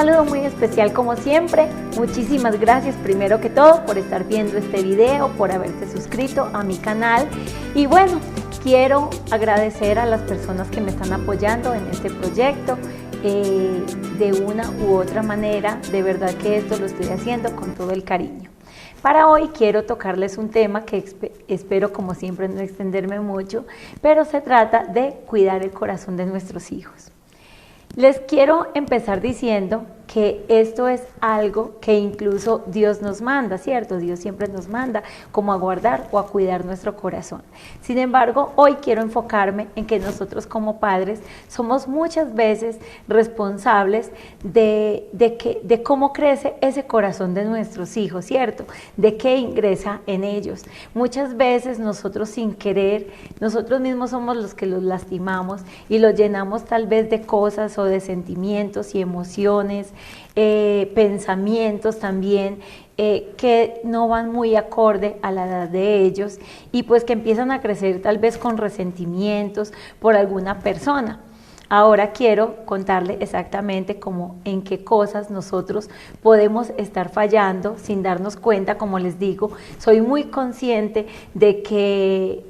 saludo muy especial como siempre. Muchísimas gracias primero que todo por estar viendo este video, por haberse suscrito a mi canal. Y bueno, quiero agradecer a las personas que me están apoyando en este proyecto de una u otra manera. De verdad que esto lo estoy haciendo con todo el cariño. Para hoy quiero tocarles un tema que espero como siempre no extenderme mucho, pero se trata de cuidar el corazón de nuestros hijos. Les quiero empezar diciendo que esto es algo que incluso Dios nos manda, ¿cierto? Dios siempre nos manda como a guardar o a cuidar nuestro corazón. Sin embargo, hoy quiero enfocarme en que nosotros como padres somos muchas veces responsables de cómo crece ese corazón de nuestros hijos, ¿cierto? De qué ingresa en ellos. Muchas veces nosotros sin querer, nosotros mismos somos los que los lastimamos y los llenamos tal vez de cosas o de sentimientos y emociones, pensamientos también que no van muy acorde a la edad de ellos y pues que empiezan a crecer tal vez con resentimientos por alguna persona. Ahora quiero contarle exactamente cómo, en qué cosas nosotros podemos estar fallando sin darnos cuenta. Como les digo, soy muy consciente de que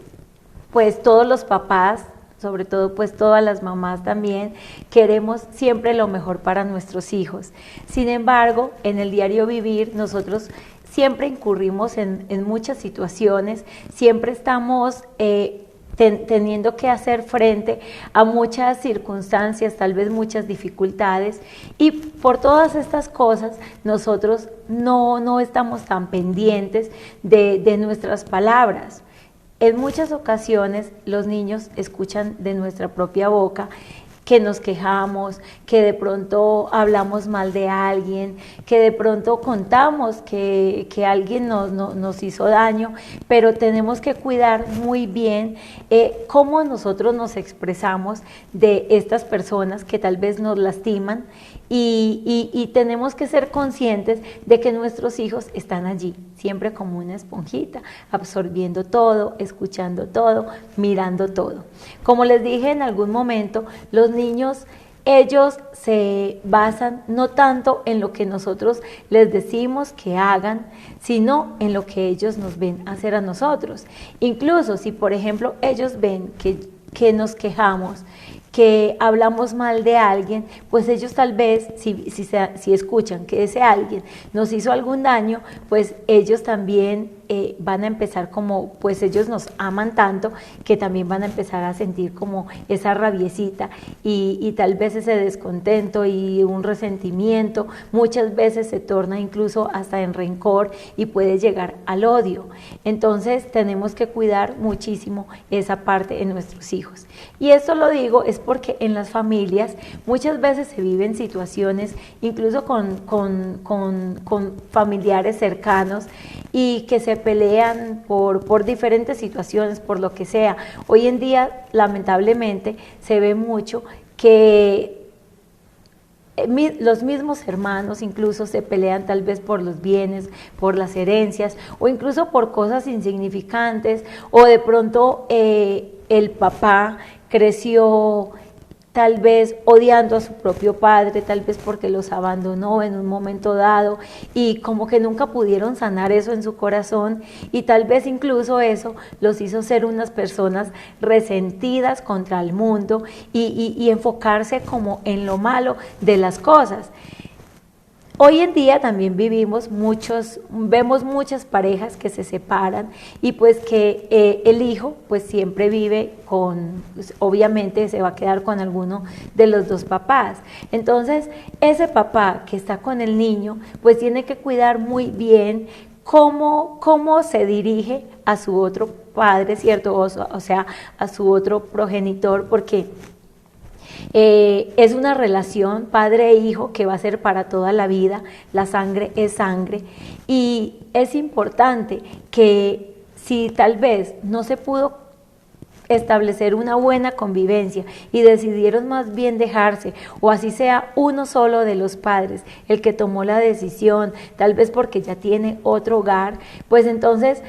pues todos los papás, sobre todo pues todas las mamás también, queremos siempre lo mejor para nuestros hijos. Sin embargo, en el diario vivir nosotros siempre incurrimos en muchas situaciones, siempre estamos teniendo que hacer frente a muchas circunstancias, tal vez muchas dificultades, y por todas estas cosas nosotros no estamos tan pendientes de nuestras palabras. En muchas ocasiones los niños escuchan de nuestra propia boca que nos quejamos, que de pronto hablamos mal de alguien, que de pronto contamos que alguien nos hizo daño, pero tenemos que cuidar muy bien cómo nosotros nos expresamos de estas personas que tal vez nos lastiman y tenemos que ser conscientes de que nuestros hijos están allí, siempre como una esponjita, absorbiendo todo, escuchando todo, mirando todo. Como les dije en algún momento, los niños, ellos se basan no tanto en lo que nosotros les decimos que hagan, sino en lo que ellos nos ven hacer a nosotros. Incluso si, por ejemplo, ellos ven que nos quejamos, que hablamos mal de alguien, pues ellos tal vez, si escuchan que ese alguien nos hizo algún daño, pues ellos también van a empezar como, pues ellos nos aman tanto que también van a empezar a sentir como esa rabiecita y tal vez ese descontento y un resentimiento, muchas veces se torna incluso hasta en rencor y puede llegar al odio. Entonces tenemos que cuidar muchísimo esa parte en nuestros hijos. Y esto lo digo es porque en las familias muchas veces se viven situaciones, incluso con familiares cercanos, y que se pelean por diferentes situaciones, por lo que sea. Hoy en día, lamentablemente, se ve mucho que los mismos hermanos incluso se pelean tal vez por los bienes, por las herencias o incluso por cosas insignificantes, o de pronto el papá creció tal vez odiando a su propio padre, tal vez porque los abandonó en un momento dado y como que nunca pudieron sanar eso en su corazón, y tal vez incluso eso los hizo ser unas personas resentidas contra el mundo y enfocarse como en lo malo de las cosas. Hoy en día también vemos muchas parejas que se separan y pues que el hijo pues siempre vive pues obviamente se va a quedar con alguno de los dos papás. Entonces ese papá que está con el niño pues tiene que cuidar muy bien cómo se dirige a su otro padre, ¿cierto? O sea, a su otro progenitor, porque es una relación padre e hijo que va a ser para toda la vida. La sangre es sangre y es importante que si tal vez no se pudo establecer una buena convivencia y decidieron más bien dejarse, o así sea uno solo de los padres el que tomó la decisión, tal vez porque ya tiene otro hogar, pues entonces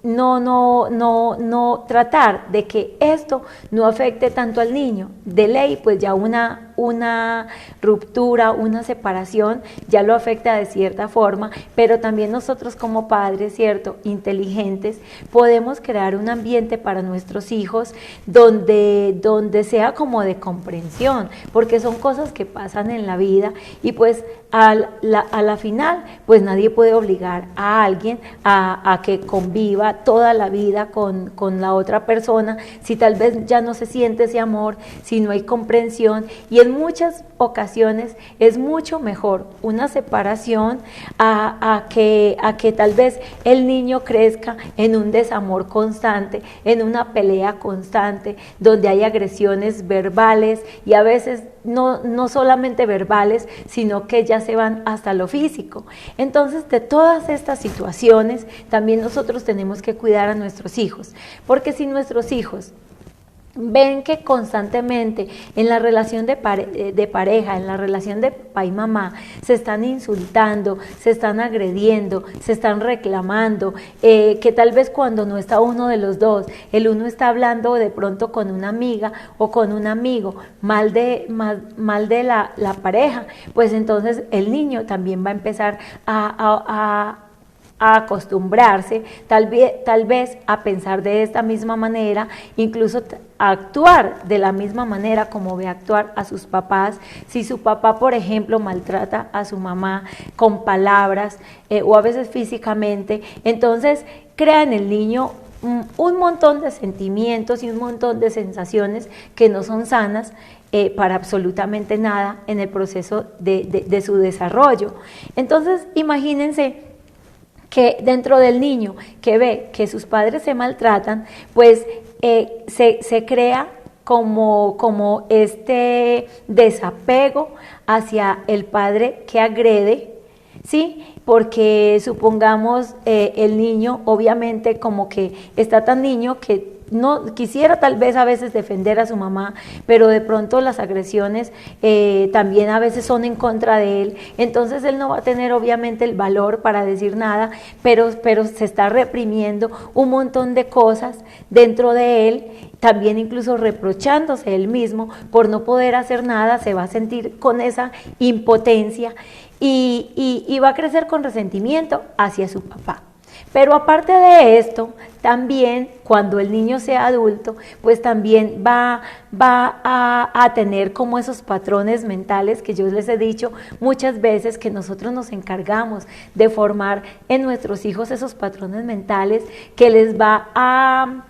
no tratar de que esto no afecte tanto al niño. De ley, pues ya una una ruptura, una separación, ya lo afecta de cierta forma, pero también nosotros como padres, ¿cierto?, inteligentes, podemos crear un ambiente para nuestros hijos donde sea como de comprensión, porque son cosas que pasan en la vida y pues a la final, pues nadie puede obligar a alguien a que conviva toda la vida con la otra persona, si tal vez ya no se siente ese amor, si no hay comprensión, y en muchas ocasiones es mucho mejor una separación a que tal vez el niño crezca en un desamor constante, en una pelea constante, donde hay agresiones verbales y a veces no solamente verbales, sino que ya se van hasta lo físico. Entonces, de todas estas situaciones, también nosotros tenemos que cuidar a nuestros hijos, porque si nuestros hijos ven que constantemente en la relación de pareja, en la relación de papá y mamá, se están insultando, se están agrediendo, se están reclamando, que tal vez cuando no está uno de los dos, el uno está hablando de pronto con una amiga o con un amigo mal de la pareja, pues entonces el niño también va a empezar a acostumbrarse, tal vez a pensar de esta misma manera, incluso a actuar de la misma manera como ve actuar a sus papás. Si su papá, por ejemplo, maltrata a su mamá con palabras o a veces físicamente, entonces crea en el niño un montón de sentimientos y un montón de sensaciones que no son sanas para absolutamente nada en el proceso de su desarrollo. Entonces, imagínense que dentro del niño que ve que sus padres se maltratan, pues se crea como este desapego hacia el padre que agrede, ¿sí? Porque supongamos el niño obviamente como que está tan niño que no quisiera tal vez a veces defender a su mamá, pero de pronto las agresiones también a veces son en contra de él, entonces él no va a tener obviamente el valor para decir nada, pero se está reprimiendo un montón de cosas dentro de él, también incluso reprochándose él mismo por no poder hacer nada, se va a sentir con esa impotencia y va a crecer con resentimiento hacia su papá. Pero aparte de esto, también cuando el niño sea adulto, pues también va a tener como esos patrones mentales que yo les he dicho muchas veces, que nosotros nos encargamos de formar en nuestros hijos esos patrones mentales que les va a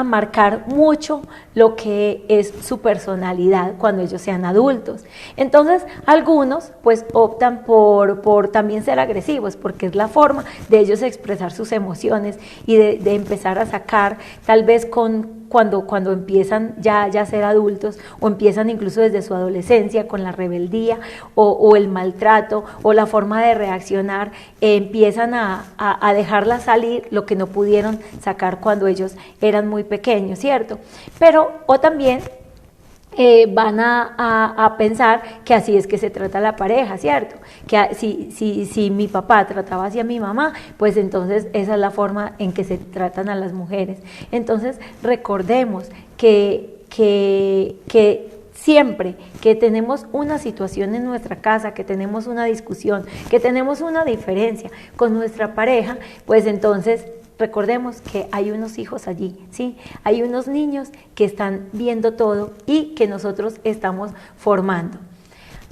marcar mucho lo que es su personalidad cuando ellos sean adultos. Entonces, algunos pues optan por también ser agresivos, porque es la forma de ellos expresar sus emociones y de empezar a sacar, tal vez cuando empiezan ya a ser adultos, o empiezan incluso desde su adolescencia con la rebeldía o el maltrato o la forma de reaccionar, empiezan a dejarla salir lo que no pudieron sacar cuando ellos eran muy pequeños, ¿cierto? Pero o también van a pensar que así es que se trata la pareja, ¿cierto? Que si mi papá trataba así a mi mamá, pues entonces esa es la forma en que se tratan a las mujeres. Entonces recordemos que siempre que tenemos una situación en nuestra casa, que tenemos una discusión, que tenemos una diferencia con nuestra pareja, pues entonces recordemos que hay unos hijos allí, ¿sí? Hay unos niños que están viendo todo y que nosotros estamos formando.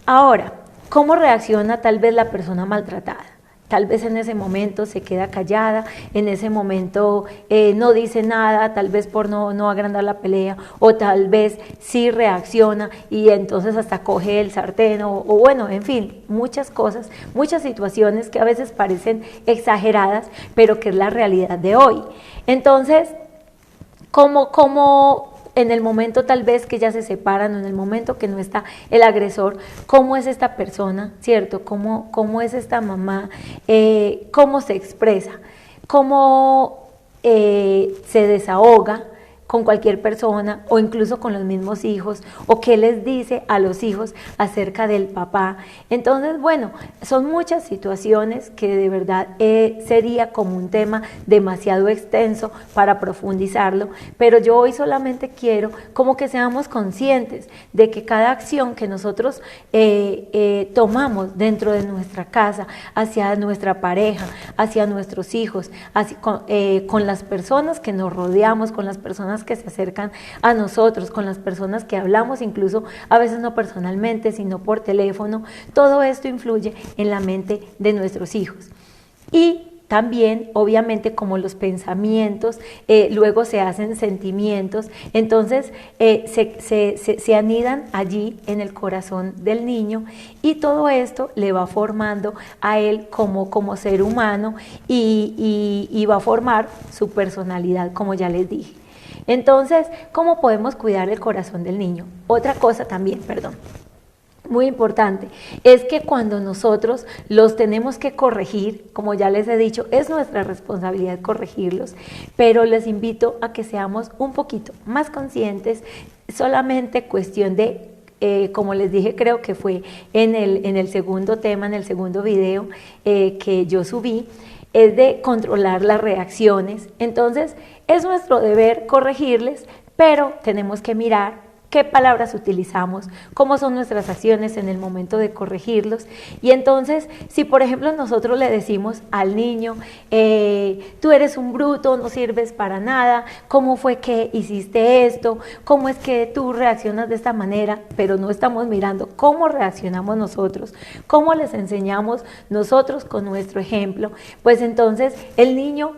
Ahora, ¿cómo reacciona tal vez la persona maltratada? Tal vez en ese momento se queda callada, en ese momento no dice nada, tal vez por no agrandar la pelea, o tal vez sí reacciona y entonces hasta coge el sartén, o bueno, en fin, muchas cosas, muchas situaciones que a veces parecen exageradas, pero que es la realidad de hoy. Entonces, ¿cómo en el momento tal vez que ya se separan, o en el momento que no está el agresor, cómo es esta persona, ¿cierto? ¿Cómo es esta mamá? ¿Cómo se expresa? ¿Cómo se desahoga? con cualquier persona o incluso con los mismos hijos, o qué les dice a los hijos acerca del papá. Entonces, bueno, son muchas situaciones que de verdad sería como un tema demasiado extenso para profundizarlo, pero yo hoy solamente quiero como que seamos conscientes de que cada acción que nosotros tomamos dentro de nuestra casa, hacia nuestra pareja, hacia nuestros hijos, con las personas que nos rodeamos, con las personas que se acercan a nosotros, con las personas que hablamos, incluso a veces no personalmente, sino por teléfono, todo esto influye en la mente de nuestros hijos. Y también, obviamente, como los pensamientos, luego se hacen sentimientos, entonces se anidan allí en el corazón del niño, y todo esto le va formando a él como ser humano y va a formar su personalidad, como ya les dije. Entonces, ¿cómo podemos cuidar el corazón del niño? Otra cosa también, muy importante, es que cuando nosotros los tenemos que corregir, como ya les he dicho, es nuestra responsabilidad corregirlos, pero les invito a que seamos un poquito más conscientes, solamente cuestión de, como les dije, creo que fue en el segundo tema, en el segundo video que yo subí, es de controlar las reacciones. Entonces, es nuestro deber corregirles, pero tenemos que mirar qué palabras utilizamos, cómo son nuestras acciones en el momento de corregirlos. Y entonces, si por ejemplo nosotros le decimos al niño, tú eres un bruto, no sirves para nada, ¿cómo fue que hiciste esto? ¿Cómo es que tú reaccionas de esta manera? Pero no estamos mirando cómo reaccionamos nosotros, cómo les enseñamos nosotros con nuestro ejemplo. Pues entonces el niño,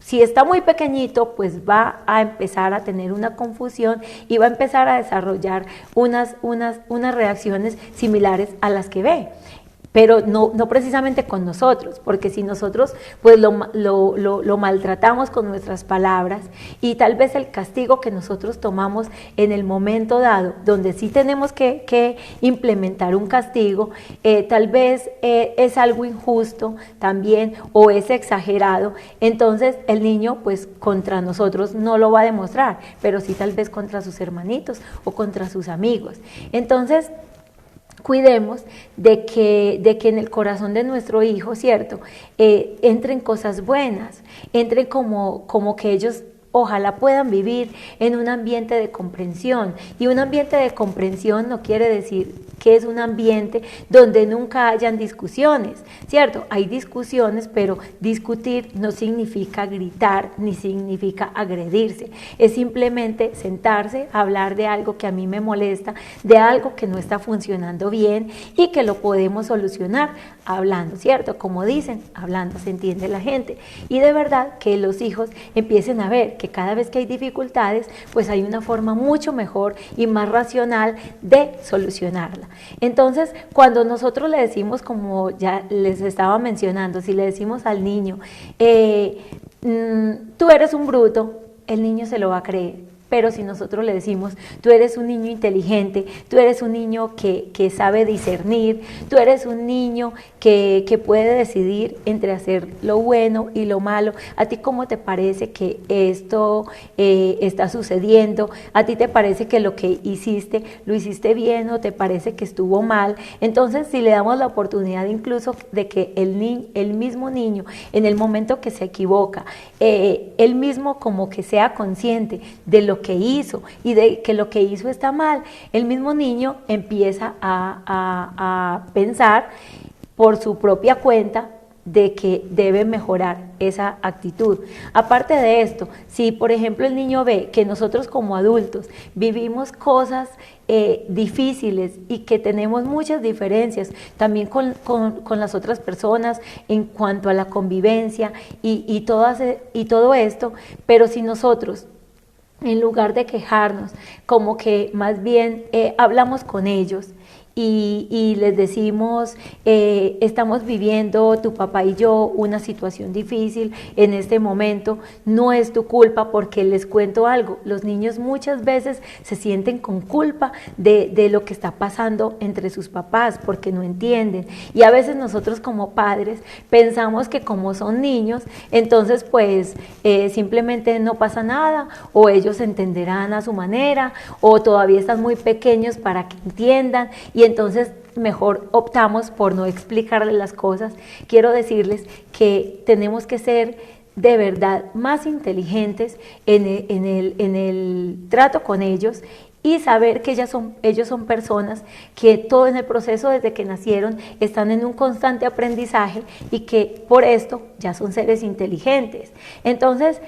si está muy pequeñito, pues va a empezar a tener una confusión y va a empezar a desarrollar unas reacciones similares a las que ve. Pero no precisamente con nosotros, porque si nosotros pues lo maltratamos con nuestras palabras, y tal vez el castigo que nosotros tomamos en el momento dado, donde sí tenemos que implementar un castigo, tal vez es algo injusto también, o es exagerado, entonces el niño pues contra nosotros no lo va a demostrar, pero sí tal vez contra sus hermanitos o contra sus amigos. Entonces, cuidemos de que en el corazón de nuestro hijo, ¿cierto?, entren cosas buenas, entren como que ellos ojalá puedan vivir en un ambiente de comprensión. Y un ambiente de comprensión no quiere decir que es un ambiente donde nunca hayan discusiones, ¿cierto? Hay discusiones, pero discutir no significa gritar ni significa agredirse. Es simplemente sentarse, hablar de algo que a mí me molesta, de algo que no está funcionando bien y que lo podemos solucionar hablando, ¿cierto? Como dicen, hablando se entiende la gente. Y de verdad que los hijos empiecen a ver que cada vez que hay dificultades, pues hay una forma mucho mejor y más racional de solucionarla. Entonces, cuando nosotros le decimos, como ya les estaba mencionando, si le decimos al niño, tú eres un bruto, el niño se lo va a creer. Pero si nosotros le decimos, tú eres un niño inteligente, tú eres un niño que sabe discernir, tú eres un niño que puede decidir entre hacer lo bueno y lo malo, ¿a ti cómo te parece que esto está sucediendo? ¿A ti te parece que lo que hiciste, lo hiciste bien o te parece que estuvo mal? Entonces, si le damos la oportunidad incluso de que el mismo niño, en el momento que se equivoca, él mismo como que sea consciente de lo que hizo y de que lo que hizo está mal, el mismo niño empieza a pensar por su propia cuenta de que debe mejorar esa actitud. Aparte de esto, si por ejemplo el niño ve que nosotros como adultos vivimos cosas difíciles y que tenemos muchas diferencias también con las otras personas en cuanto a la convivencia y todo esto, pero si nosotros, en lugar de quejarnos, como que más bien hablamos con ellos y les decimos, estamos viviendo tu papá y yo una situación difícil en este momento, no es tu culpa, porque les cuento algo, los niños muchas veces se sienten con culpa de lo que está pasando entre sus papás, porque no entienden, y a veces nosotros como padres pensamos que como son niños, entonces pues simplemente no pasa nada, o ellos entenderán a su manera, o todavía están muy pequeños para que entiendan, y entonces mejor optamos por no explicarles las cosas. Quiero decirles que tenemos que ser de verdad más inteligentes en el trato con ellos, y saber que ellos son personas que todo en el proceso desde que nacieron están en un constante aprendizaje, y que por esto ya son seres inteligentes. Entonces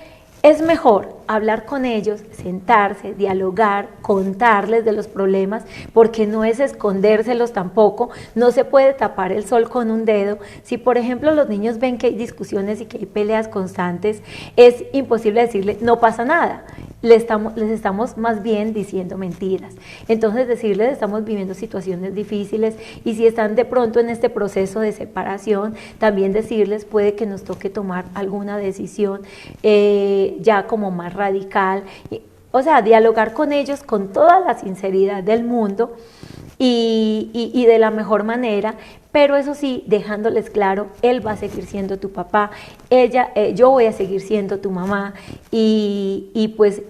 es mejor hablar con ellos, sentarse, dialogar, contarles de los problemas, porque no es escondérselos tampoco, no se puede tapar el sol con un dedo. Si por ejemplo los niños ven que hay discusiones y que hay peleas constantes, es imposible decirle no pasa nada. Les estamos más bien diciendo mentiras. Entonces decirles estamos viviendo situaciones difíciles, y si están de pronto en este proceso de separación, también decirles puede que nos toque tomar alguna decisión ya como más radical, o sea, dialogar con ellos con toda la sinceridad del mundo y de la mejor manera, pero eso sí, dejándoles claro, él va a seguir siendo tu papá, yo voy a seguir siendo tu mamá, y pues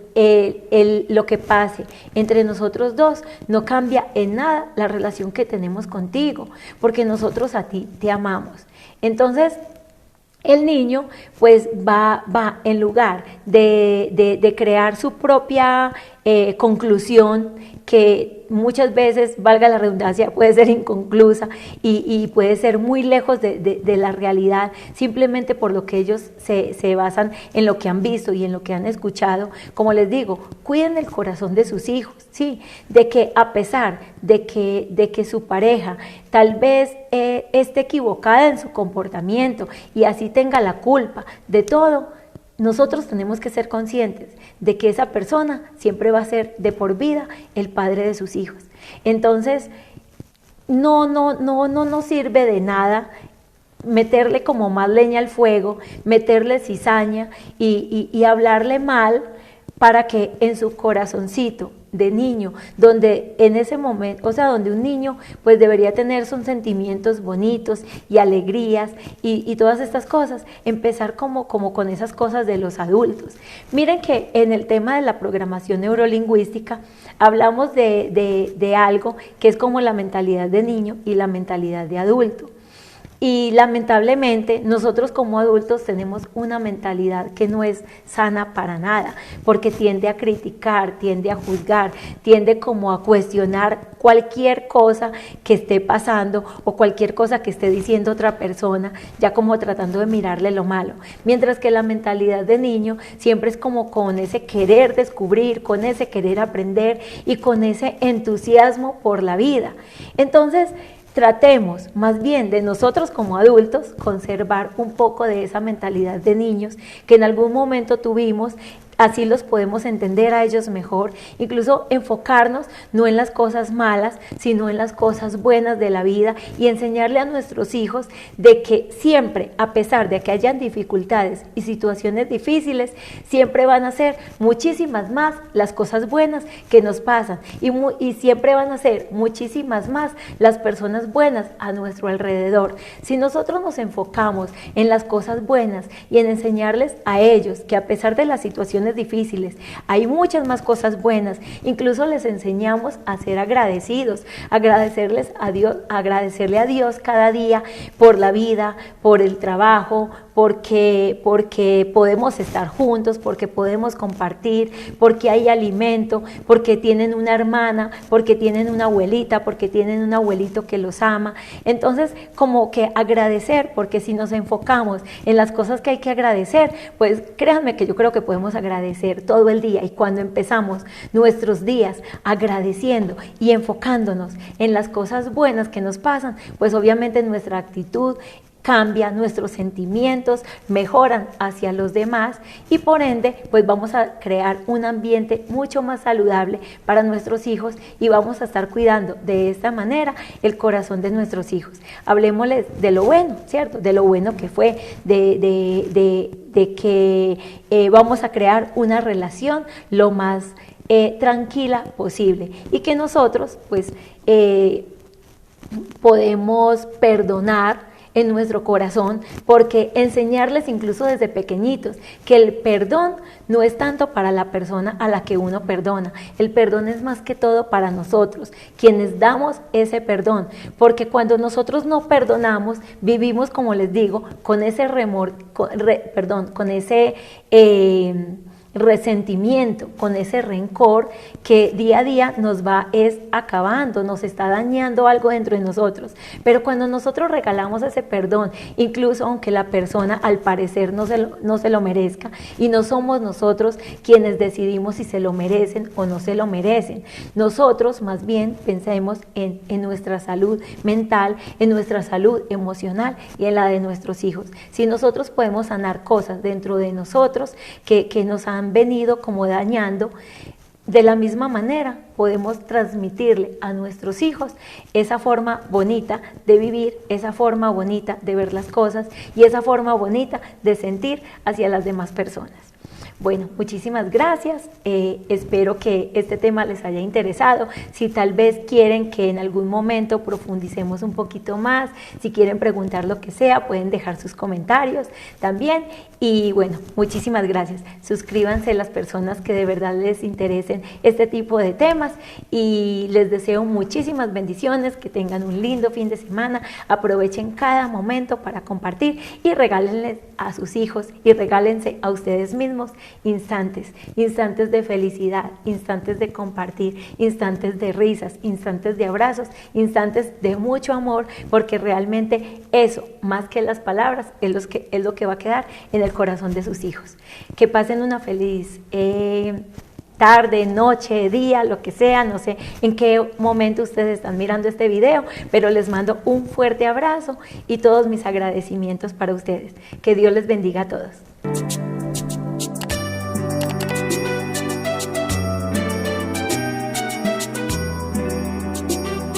lo que pase entre nosotros dos no cambia en nada la relación que tenemos contigo, porque nosotros a ti te amamos. Entonces el niño pues va en lugar de crear su propia conclusión, que muchas veces, valga la redundancia, puede ser inconclusa y puede ser muy lejos de la realidad, simplemente por lo que ellos se basan en lo que han visto y en lo que han escuchado. Como les digo, cuiden el corazón de sus hijos, ¿sí? De que a pesar de que su pareja tal vez esté equivocada en su comportamiento y así tenga la culpa de todo, nosotros tenemos que ser conscientes de que esa persona siempre va a ser de por vida el padre de sus hijos. Entonces, no nos sirve de nada meterle como más leña al fuego, meterle cizaña y hablarle mal, para que en su corazoncito de niño, donde en ese momento, o sea, donde un niño pues debería tener sus sentimientos bonitos y alegrías y todas estas cosas, empezar como con esas cosas de los adultos. Miren que en el tema de la programación neurolingüística hablamos de algo que es como la mentalidad de niño y la mentalidad de adulto. Y lamentablemente nosotros como adultos tenemos una mentalidad que no es sana para nada, porque tiende a criticar, tiende a juzgar, tiende como a cuestionar cualquier cosa que esté pasando o cualquier cosa que esté diciendo otra persona, ya como tratando de mirarle lo malo. Mientras que la mentalidad de niño siempre es como con ese querer descubrir, con ese querer aprender y con ese entusiasmo por la vida. Entonces, tratemos más bien de nosotros como adultos conservar un poco de esa mentalidad de niños que en algún momento tuvimos. Así los podemos entender a ellos mejor, incluso enfocarnos no en las cosas malas, sino en las cosas buenas de la vida, y enseñarle a nuestros hijos de que siempre, a pesar de que hayan dificultades y situaciones difíciles, siempre van a ser muchísimas más las cosas buenas que nos pasan, y siempre van a ser muchísimas más las personas buenas a nuestro alrededor. Si nosotros nos enfocamos en las cosas buenas y en enseñarles a ellos que a pesar de las situaciones difíciles hay muchas más cosas buenas, incluso les enseñamos a ser agradecidos, agradecerle a Dios cada día por la vida, por el trabajo, porque podemos estar juntos, porque podemos compartir, porque hay alimento, porque tienen una hermana, porque tienen una abuelita, porque tienen un abuelito que los ama. Entonces, como que agradecer, porque si nos enfocamos en las cosas que hay que agradecer, pues créanme que yo creo que podemos agradecer todo el día, y cuando empezamos nuestros días agradeciendo y enfocándonos en las cosas buenas que nos pasan, pues obviamente nuestra actitud cambia nuestros sentimientos, mejoran hacia los demás y por ende pues vamos a crear un ambiente mucho más saludable para nuestros hijos y vamos a estar cuidando de esta manera el corazón de nuestros hijos. Hablemosles de lo bueno, ¿cierto? De lo bueno que fue, de que vamos a crear una relación lo más tranquila posible y que nosotros pues podemos perdonar en nuestro corazón, porque enseñarles incluso desde pequeñitos que el perdón no es tanto para la persona a la que uno perdona, el perdón es más que todo para nosotros, quienes damos ese perdón, porque cuando nosotros no perdonamos, vivimos, como les digo, con ese con ese resentimiento, con ese rencor que día a día nos va acabando, nos está dañando algo dentro de nosotros. Pero cuando nosotros regalamos ese perdón, incluso aunque la persona al parecer no se lo merezca, y no somos nosotros quienes decidimos si se lo merecen o no se lo merecen, nosotros más bien pensemos en nuestra salud mental, en nuestra salud emocional y en la de nuestros hijos. Si nosotros podemos sanar cosas dentro de nosotros que nos han venido como dañando, de la misma manera podemos transmitirle a nuestros hijos esa forma bonita de vivir, esa forma bonita de ver las cosas y esa forma bonita de sentir hacia las demás personas. Bueno, muchísimas gracias, espero que este tema les haya interesado. Si tal vez quieren que en algún momento profundicemos un poquito más, si quieren preguntar lo que sea, pueden dejar sus comentarios también. Y bueno, muchísimas gracias. Suscríbanse las personas que de verdad les interesen este tipo de temas y les deseo muchísimas bendiciones, que tengan un lindo fin de semana, aprovechen cada momento para compartir y regálenles a sus hijos y regálense a ustedes mismos instantes de felicidad, instantes de compartir, instantes de risas, instantes de abrazos, instantes de mucho amor, porque realmente eso, más que las palabras, es lo que va a quedar en el corazón de sus hijos. Que pasen una feliz tarde, noche, día, lo que sea, no sé en qué momento ustedes están mirando este video, pero les mando un fuerte abrazo y todos mis agradecimientos para ustedes. Que Dios les bendiga a todos.